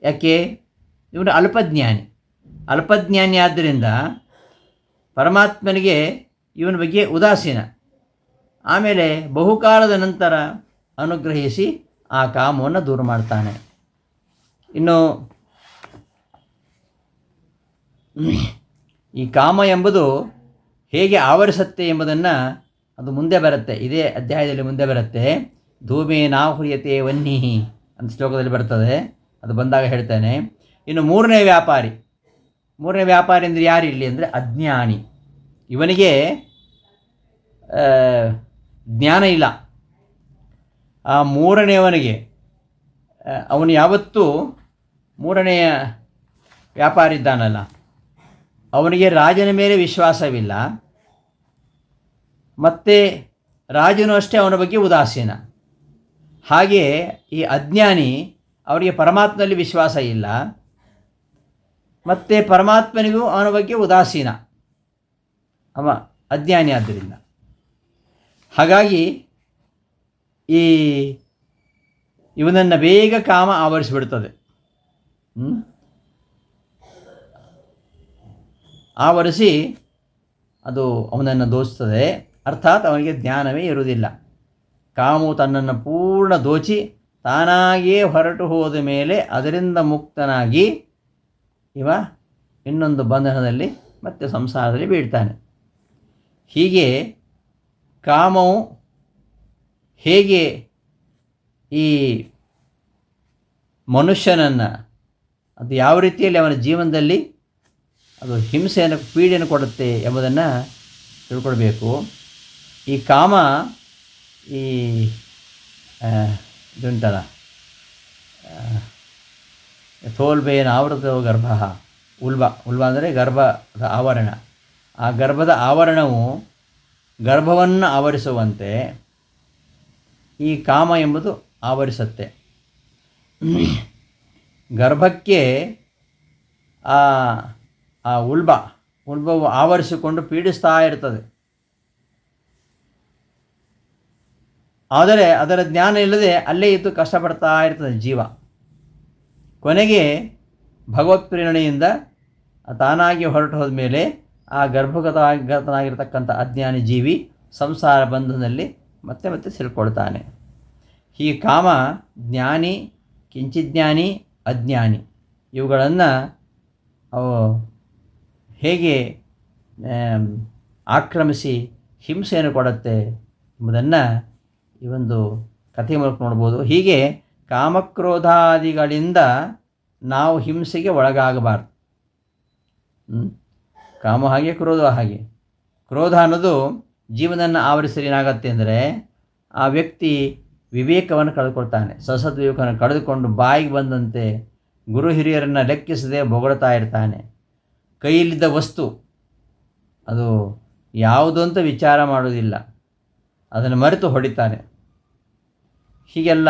ಯಾಕೆ? ಇವನು ಅಲ್ಪಜ್ಞಾನಿ ಆದ್ದರಿಂದ ಪರಮಾತ್ಮನಿಗೆ ಇವನ ಬಗ್ಗೆ ಉದಾಸೀನ. ಆಮೇಲೆ ಬಹುಕಾಲದ ನಂತರ ಅನುಗ್ರಹಿಸಿ ಆ ಕಾಮವನ್ನು ದೂರ ಮಾಡ್ತಾನೆ. ಇನ್ನು ಈ ಕಾಮ ಎಂಬುದು ಹೇಗೆ ಆವರಿಸುತ್ತೆ ಎಂಬುದನ್ನು ಅದು ಮುಂದೆ ಬರುತ್ತೆ, ಇದೇ ಅಧ್ಯಾಯದಲ್ಲಿ ಮುಂದೆ ಬರುತ್ತೆ. ಧೂಮೇ ನಾಹುರ್ಯತೆ ವನ್ನಿಹಿ ಅಂತ ಶ್ಲೋಕದಲ್ಲಿ ಬರ್ತದೆ, ಅದು ಬಂದಾಗ ಹೇಳ್ತೇನೆ. ಇನ್ನು ಮೂರನೇ ವ್ಯಾಪಾರಿ ಅಂದರೆ ಯಾರು ಇಲ್ಲಿ ಅಂದರೆ ಅಜ್ಞಾನಿ. ಇವನಿಗೆ ಜ್ಞಾನ ಇಲ್ಲ. ಆ ಮೂರನೆಯವನಿಗೆ ಅವನು ಯಾವತ್ತೂ ಮೂರನೆಯ ವ್ಯಾಪಾರಿ ಇದ್ದಾನಲ್ಲ, ಅವನಿಗೆ ರಾಜನ ಮೇಲೆ ವಿಶ್ವಾಸವಿಲ್ಲ, ಮತ್ತು ರಾಜನು ಅಷ್ಟೇ ಅವನ ಬಗ್ಗೆ ಉದಾಸೀನ. ಹಾಗೆಯೇ ಈ ಅಜ್ಞಾನಿ ಅವರಿಗೆ ಪರಮಾತ್ಮನಲ್ಲಿ ವಿಶ್ವಾಸ ಇಲ್ಲ, ಮತ್ತು ಪರಮಾತ್ಮನಿಗೂ ಅವನ ಬಗ್ಗೆ ಉದಾಸೀನ. ಅವ ಅಜ್ಞಾನಿ ಆದ್ದರಿಂದ. ಹಾಗಾಗಿ ಇವನನ್ನು ಬೇಗ ಕಾಮ ಆವರಿಸಿಬಿಡ್ತದೆ. ಆವರಿಸಿ ಅದು ಅವನನ್ನು ದೋಚುತ್ತದೆ. ಅರ್ಥಾತ್ ಅವನಿಗೆ ಜ್ಞಾನವೇ ಇರುವುದಿಲ್ಲ. ಕಾಮವು ತನ್ನನ್ನು ಪೂರ್ಣ ದೋಚಿ ತಾನಾಗಿಯೇ ಹೊರಟು ಹೋದ ಮೇಲೆ ಅದರಿಂದ ಮುಕ್ತನಾಗಿ ಇವ ಇನ್ನೊಂದು ಬಂಧನದಲ್ಲಿ ಮತ್ತೆ ಸಂಸಾರದಲ್ಲಿ ಬೀಳ್ತಾನೆ. ಹೀಗೆ ಕಾಮವು ಹೇಗೆ ಈ ಮನುಷ್ಯನನ್ನು ಅದು ಯಾವ ರೀತಿಯಲ್ಲಿ ಅವನ ಜೀವನದಲ್ಲಿ ಅದು ಹಿಂಸೆಯನ್ನು ಪೀಡೆಯನ್ನು ಕೊಡುತ್ತೆ ಎಂಬುದನ್ನು ತಿಳ್ಕೊಳ್ಬೇಕು. ಈ ಕಾಮ ಈ ಇದುಂಟಲ್ಲ, ಥೋಲ್ಬೇನ ಆವೃತ ಗರ್ಭ, ಉಲ್ಬ ಅಂದರೆ ಗರ್ಭದ ಆವರಣ. ಆ ಗರ್ಭದ ಆವರಣವು ಗರ್ಭವನ್ನು ಆವರಿಸುವಂತೆ ಈ ಕಾಮ ಎಂಬುದು ಆವರಿಸುತ್ತೆ. ಗರ್ಭಕ್ಕೆ ಆ ಉಲ್ಬವು ಆವರಿಸಿಕೊಂಡು ಪೀಡಿಸ್ತಾ ಇರ್ತದೆ. ಆದರೆ ಅದರ ಜ್ಞಾನ ಇಲ್ಲದೆ ಅಲ್ಲೇ ಇದ್ದು ಕಷ್ಟಪಡ್ತಾ ಇರ್ತದೆ ಜೀವ. ಕೊನೆಗೆ ಭಗವತ್ ಪ್ರೇರಣೆಯಿಂದ ತಾನಾಗಿ ಹೊರಟು ಹೋದ ಮೇಲೆ ಆ ಗರ್ಭಗತನಾಗಿರ್ತಕ್ಕಂಥ ಅಜ್ಞಾನಿ ಜೀವಿ ಸಂಸಾರ ಬಂಧನದಲ್ಲಿ ಮತ್ತೆ ಮತ್ತೆ ಸಿಲ್ಕೊಳ್ತಾನೆ. ಈ ಕಾಮ ಜ್ಞಾನಿ, ಕಿಂಚಿಜ್ಞಾನಿ, ಅಜ್ಞಾನಿ ಇವುಗಳನ್ನು ಅವು ಹೇಗೆ ಆಕ್ರಮಿಸಿ ಹಿಂಸೆಯನ್ನು ಕೊಡುತ್ತೆ ಎಂಬುದನ್ನು ಈ ಒಂದು ಕಥೆ ಮೂಲಕ ನೋಡ್ಬೋದು. ಹೀಗೆ ಕಾಮಕ್ರೋಧಾದಿಗಳಿಂದ ನಾವು ಹಿಂಸೆಗೆ ಒಳಗಾಗಬಾರ್ದು. ಕಾಮ ಹಾಗೆ, ಕ್ರೋಧ ಹಾಗೆ. ಕ್ರೋಧ ಅನ್ನೋದು ಜೀವನವನ್ನು ಆವರಿಸಲು ಏನಾಗತ್ತೆ ಅಂದರೆ ಆ ವ್ಯಕ್ತಿ ವಿವೇಕವನ್ನು ಕಳೆದುಕೊಳ್ತಾನೆ. ಸಸದ್ವಿವೇಕವನ್ನು ಕಳೆದುಕೊಂಡು ಬಾಯಿಗೆ ಬಂದಂತೆ ಗುರು ಹಿರಿಯರನ್ನು ಲೆಕ್ಕಿಸದೆ ಬೊಗಳ್ತಾ ಇರ್ತಾನೆ. ಕೈಯಲ್ಲಿದ್ದ ವಸ್ತು ಅದು ಯಾವುದು ಅಂತ ವಿಚಾರ ಮಾಡೋದಿಲ್ಲ, ಅದನ್ನು ಮರೆತು ಹೊಡಿತಾನೆ. ಹೀಗೆಲ್ಲ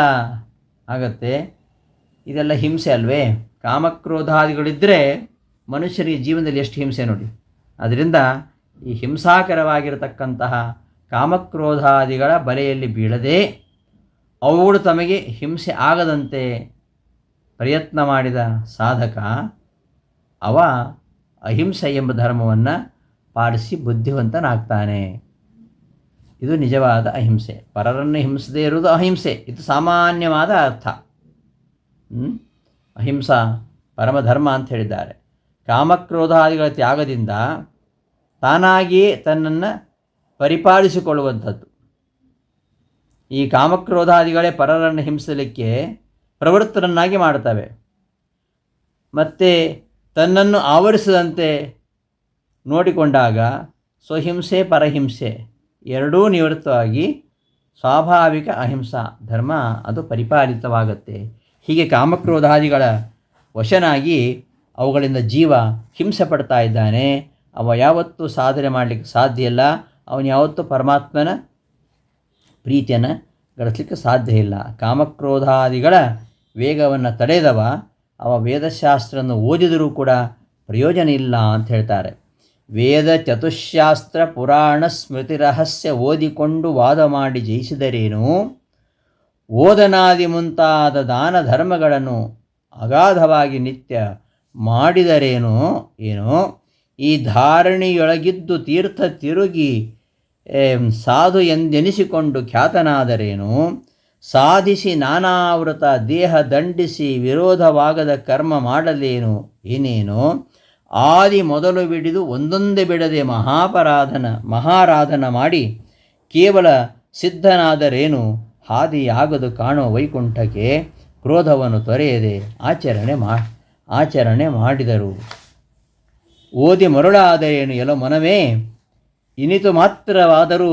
ಆಗತ್ತೆ. ಇದೆಲ್ಲ ಹಿಂಸೆ ಅಲ್ವೇ? ಕಾಮಕ್ರೋಧಾದಿಗಳಿದ್ದರೆ ಮನುಷ್ಯನಿಗೆ ಜೀವನದಲ್ಲಿ ಎಷ್ಟು ಹಿಂಸೆ ನೋಡಿ. ಅದರಿಂದ ಈ ಹಿಂಸಾಕರವಾಗಿರತಕ್ಕಂತಹ ಕಾಮಕ್ರೋಧಾದಿಗಳ ಬಲೆಯಲ್ಲಿ ಬೀಳದೆ ಅವುಗಳು ತಮಗೆ ಹಿಂಸೆ ಆಗದಂತೆ ಪ್ರಯತ್ನ ಮಾಡಿದ ಸಾಧಕ ಅವ ಅಹಿಂಸೆ ಎಂಬ ಧರ್ಮವನ್ನು ಪಾಲಿಸಿ ಬುದ್ಧಿವಂತನಾಗ್ತಾನೆ. ಇದು ನಿಜವಾದ ಅಹಿಂಸೆ. ಪರರನ್ನು ಹಿಂಸದೇ ಇರುವುದು ಅಹಿಂಸೆ. ಇದು ಸಾಮಾನ್ಯವಾದ ಅರ್ಥ. ಅಹಿಂಸಾ ಪರಮಧರ್ಮ ಅಂತ ಹೇಳಿದ್ದಾರೆ. ಕಾಮಕ್ರೋಧಾದಿಗಳ ತ್ಯಾಗದಿಂದ ತಾನಾಗಿಯೇ ತನ್ನನ್ನು ಪರಿಪಾಲಿಸಿಕೊಳ್ಳುವಂಥದ್ದು. ಈ ಕಾಮಕ್ರೋಧಾದಿಗಳೇ ಪರರನ್ನು ಹಿಂಸಲಿಕ್ಕೆ ಪ್ರವೃತ್ತರನ್ನಾಗಿ ಮಾಡ್ತವೆ. ಮತ್ತು ತನ್ನನ್ನು ಆವರಿಸದಂತೆ ನೋಡಿಕೊಂಡಾಗ ಸ್ವಹಿಂಸೆ ಪರಹಿಂಸೆ ಎರಡೂ ನಿವೃತ್ತವಾಗಿ ಸ್ವಾಭಾವಿಕ ಅಹಿಂಸಾ ಧರ್ಮ ಅದು ಪರಿಪಾಲಿತವಾಗುತ್ತೆ. ಹೀಗೆ ಕಾಮಕ್ರೋಧಾದಿಗಳ ವಶನಾಗಿ ಅವುಗಳಿಂದ ಜೀವ ಹಿಂಸೆ ಪಡ್ತಾ ಇದ್ದಾನೆ. ಅವ ಯಾವತ್ತೂ ಸಾಧನೆ ಮಾಡಲಿಕ್ಕೆ ಸಾಧ್ಯ ಇಲ್ಲ. ಅವನು ಯಾವತ್ತೂ ಪರಮಾತ್ಮನ ಪ್ರೀತಿಯನ್ನು ಗಳಿಸಲಿಕ್ಕೆ ಸಾಧ್ಯ ಇಲ್ಲ. ಕಾಮಕ್ರೋಧಾದಿಗಳ ವೇಗವನ್ನು ತಡೆದವ ಅವ ವೇದಶಾಸ್ತ್ರವನ್ನು ಓದಿದರೂ ಕೂಡ ಪ್ರಯೋಜನ ಇಲ್ಲ ಅಂತ ಹೇಳ್ತಾರೆ. ವೇದ ಚತುಶಾಸ್ತ್ರ ಪುರಾಣ ಸ್ಮೃತಿ ರಹಸ್ಯ ಓದಿಕೊಂಡು ವಾದ ಮಾಡಿ ಜಯಿಸಿದರೇನು? ಓದನಾದಿ ಮುಂತಾದ ದಾನ ಧರ್ಮಗಳನ್ನು ಅಗಾಧವಾಗಿ ನಿತ್ಯ ಮಾಡಿದರೇನೋ ಏನೋ? ಈ ಧಾರಣಿಯೊಳಗಿದ್ದು ತೀರ್ಥ ತಿರುಗಿ ಸಾಧು ಎಂದೆನಿಸಿಕೊಂಡು ಖ್ಯಾತನಾದರೇನು? ಸಾಧಿಸಿ ನಾನಾವೃತ ದೇಹ ದಂಡಿಸಿ ವಿರೋಧವಾಗದ ಕರ್ಮ ಮಾಡಲೇನು ಏನೇನೋ? ಆದಿ ಮೊದಲು ಬಿಡಿದು ಒಂದೊಂದೇ ಬಿಡದೆ ಮಹಾರಾಧನ ಮಾಡಿ ಕೇವಲ ಸಿದ್ಧನಾದರೇನು? ಹಾದಿಯಾಗದು ಕಾಣೋ ವೈಕುಂಠಕ್ಕೆ ಕ್ರೋಧವನ್ನು ತೊರೆಯದೆ ಆಚರಣೆ ಮಾಡಿದರು. ಓದಿ ಮರುಳಾದರೇನು ಎಲೋ ಮನವೇ? ಇನಿತು ಮಾತ್ರವಾದರೂ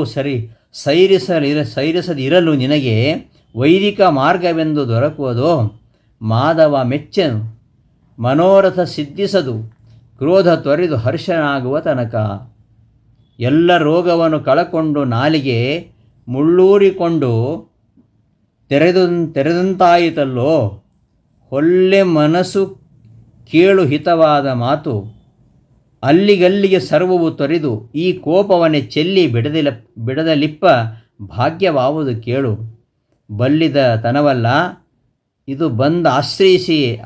ಸೈರಿಸದಿರಲು ನಿನಗೆ ವೈದಿಕ ಮಾರ್ಗವೆಂದು ದೊರಕುವುದೋ? ಮಾಧವ ಮೆಚ್ಚನು ಮನೋರಥ ಸಿದ್ಧಿಸದು ಕ್ರೋಧ ತೊರೆದು ಹರ್ಷನಾಗುವ ತನಕ. ಎಲ್ಲ ರೋಗವನ್ನು ಕಳಕೊಂಡು ನಾಲಿಗೆ ಮುಳ್ಳೂರಿಕೊಂಡು ತೆರೆದಂತಾಯಿತಲ್ಲೋ. ಹೊಲ್ಲೆ ಮನಸ್ಸು ಕೇಳು ಹಿತವಾದ ಮಾತು, ಅಲ್ಲಿಗಲ್ಲಿಗೆ ಸರ್ವವು ತೊರೆದು ಈ ಕೋಪವನ್ನೇ ಚೆಲ್ಲಿ ಬಿಡದಲಿಪ್ಪ ಭಾಗ್ಯವಾವುದು ಕೇಳು. ಬಲ್ಲಿದ ತನವಲ್ಲ ಇದು ಬಂದು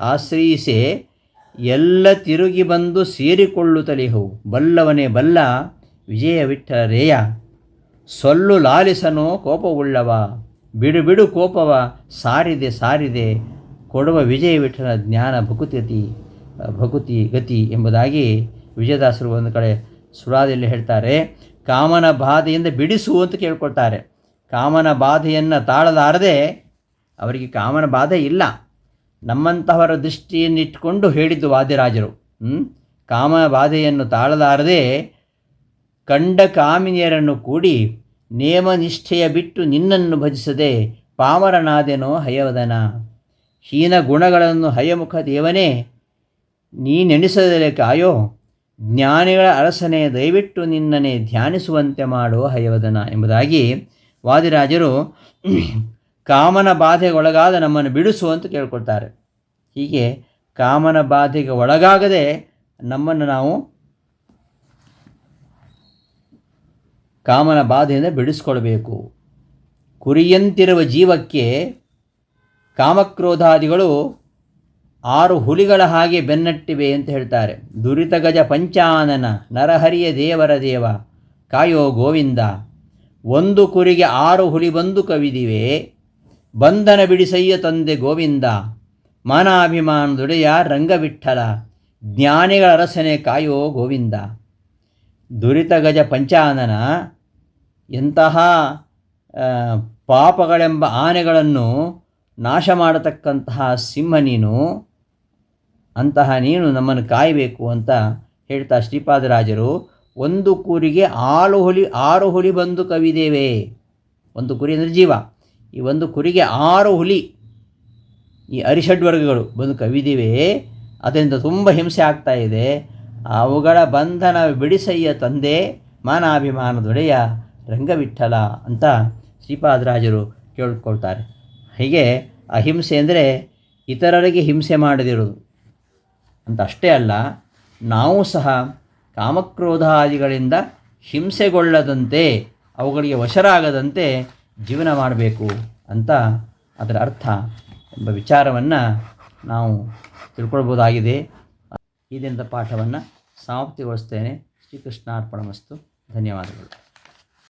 ಆಶ್ರಯಿಸಿ ಎಲ್ಲ ತಿರುಗಿ ಬಂದು ಸೇರಿಕೊಳ್ಳುತ್ತಲಿಹು. ಬಲ್ಲವನೇ ಬಲ್ಲ ವಿಜಯ ವಿಠಲರೇಯ, ಸೊಲ್ಲು ಲಾಲಿಸನೋ ಕೋಪವುಳ್ಳವ, ಬಿಡು ಕೋಪವ ಸಾರಿದೆ ಕೊಡುವ ವಿಜಯ ವಿಠಲ ಜ್ಞಾನ ಭಕುತಿ ಗತಿ ಎಂಬುದಾಗಿ ವಿಜಯದಾಸರು ಒಂದು ಕಡೆ ಸುಳಾದಲ್ಲಿ ಹೇಳ್ತಾರೆ. ಕಾಮನ ಬಾಧೆಯಿಂದ ಬಿಡಿಸು ಅಂತ ಕೇಳ್ಕೊಳ್ತಾರೆ. ಕಾಮನ ಬಾಧೆಯನ್ನು ತಾಳಲಾರದೆ, ಅವರಿಗೆ ಕಾಮನ ಬಾಧೆ ಇಲ್ಲ, ನಮ್ಮಂತಹವರ ದೃಷ್ಟಿಯನ್ನಿಟ್ಟುಕೊಂಡು ಹೇಳಿದ್ದು ವಾದಿರಾಜರು. ಕಾಮನ ಬಾಧೆಯನ್ನು ತಾಳಲಾರದೆ ಕಂಡ ಕಾಮಿನಿಯರನ್ನು ಕೂಡಿ ನೇಮ ನಿಷ್ಠೆಯ ಬಿಟ್ಟು ನಿನ್ನನ್ನು ಭಜಿಸದೆ ಪಾಮರನಾದೆನೋ ಹಯವದನ. ಹೀನ ಗುಣಗಳನ್ನು ಹಯಮುಖ ದೇವನೇ ನೀನೆಣಿಸದಲೆ ಕಾಯೋ. ಜ್ಞಾನಿಗಳ ಅರಸನೆ ದಯವಿಟ್ಟು ನಿನ್ನನ್ನೇ ಧ್ಯಾನಿಸುವಂತೆ ಮಾಡೋ ಹಯವದನ ಎಂಬುದಾಗಿ ವಾದಿರಾಜರು ಕಾಮನ ಬಾಧೆಗೆ ಒಳಗಾದ ನಮ್ಮನ್ನು ಬಿಡಿಸು ಅಂತ ಕೇಳ್ಕೊಳ್ತಾರೆ. ಹೀಗೆ ಕಾಮನ ಬಾಧೆಗೆ ಒಳಗಾಗದೆ ನಮ್ಮನ್ನು ನಾವು ಕಾಮನ ಬಾಧೆಯಿಂದ ಬಿಡಿಸ್ಕೊಳ್ಬೇಕು. ಕುರಿಯಂತಿರುವ ಜೀವಕ್ಕೆ ಕಾಮಕ್ರೋಧಾದಿಗಳು 6 ಹುಲಿಗಳ ಹಾಗೆ ಬೆನ್ನಟ್ಟಿವೆ ಅಂತ ಹೇಳ್ತಾರೆ. ದುರಿತ ಗಜ ಪಂಚಾನನ ನರಹರಿಯ ದೇವರ ದೇವ ಕಾಯೋ ಗೋವಿಂದ. ಒಂದು ಕುರಿಗೆ 6 ಹುಲಿ ಬಂದು ಕವಿದಿವೆ, ಬಂಧನ ಬಿಡಿಸಯ್ಯ ತಂದೆ ಗೋವಿಂದ. ಮಾನಾಭಿಮಾನದೊಡೆಯ ರಂಗವಿಠಲ, ಜ್ಞಾನಿಗಳ ಅರಸನೆ ಕಾಯೋ ಗೋವಿಂದ. ದುರಿತ ಗಜ ಪಂಚಾನನ, ಎಂತಹ ಪಾಪಗಳೆಂಬ ಆನೆಗಳನ್ನು ನಾಶ ಮಾಡತಕ್ಕಂತಹ ಸಿಂಹ ನೀನು, ಅಂತಹ ನೀನು ನಮ್ಮನ್ನು ಕಾಯಬೇಕು ಅಂತ ಹೇಳ್ತಾ ಶ್ರೀಪಾದರಾಜರು ಒಂದು ಕುರಿಗೆ 6 ಹುಲಿ ಬಂದು ಕವಿದೇವೆ. ಒಂದು ಕುರಿ ಅಂದರೆ ಜೀವ. ಈ ಒಂದು ಕುರಿಗೆ 6 ಹುಲಿ, ಈ ಅರಿಷಡ್ವರ್ಗಗಳು ಬಂದು ಕವಿದಿವೆ. ಅದರಿಂದ ತುಂಬ ಹಿಂಸೆ ಆಗ್ತಾ ಇದೆ. ಅವುಗಳ ಬಂಧನ ಬಿಡಿಸಯ್ಯ ತಂದೆ ಮಾನಾಭಿಮಾನದೊಡೆಯ ರಂಗವಿಠಲ ಅಂತ ಶ್ರೀಪಾದರಾಜರು ಕೇಳ್ಕೊಳ್ತಾರೆ. ಹೀಗೆ ಅಹಿಂಸೆ ಅಂದರೆ ಇತರರಿಗೆ ಹಿಂಸೆ ಮಾಡದಿರೋದು ಅಂತ ಅಷ್ಟೇ ಅಲ್ಲ, ನಾವು ಸಹ ಕಾಮಕ್ರೋಧಾದಿಗಳಿಂದ ಹಿಂಸೆಗೊಳ್ಳದಂತೆ, ಅವುಗಳಿಗೆ ವಶರಾಗದಂತೆ ಜೀವನ ಮಾಡಬೇಕು ಅಂತ ಅದರ ಅರ್ಥ ಎಂಬ ವಿಚಾರವನ್ನು ನಾವು ತಿಳ್ಕೊಳ್ಬೋದಾಗಿದೆ. ಈ ದಿನದ ಪಾಠವನ್ನು ಸಮಾಪ್ತಿಗೊಳಿಸ್ತೇನೆ. ಶ್ರೀಕೃಷ್ಣಾರ್ಪಣಮಸ್ತು. ಧನ್ಯವಾದಗಳು.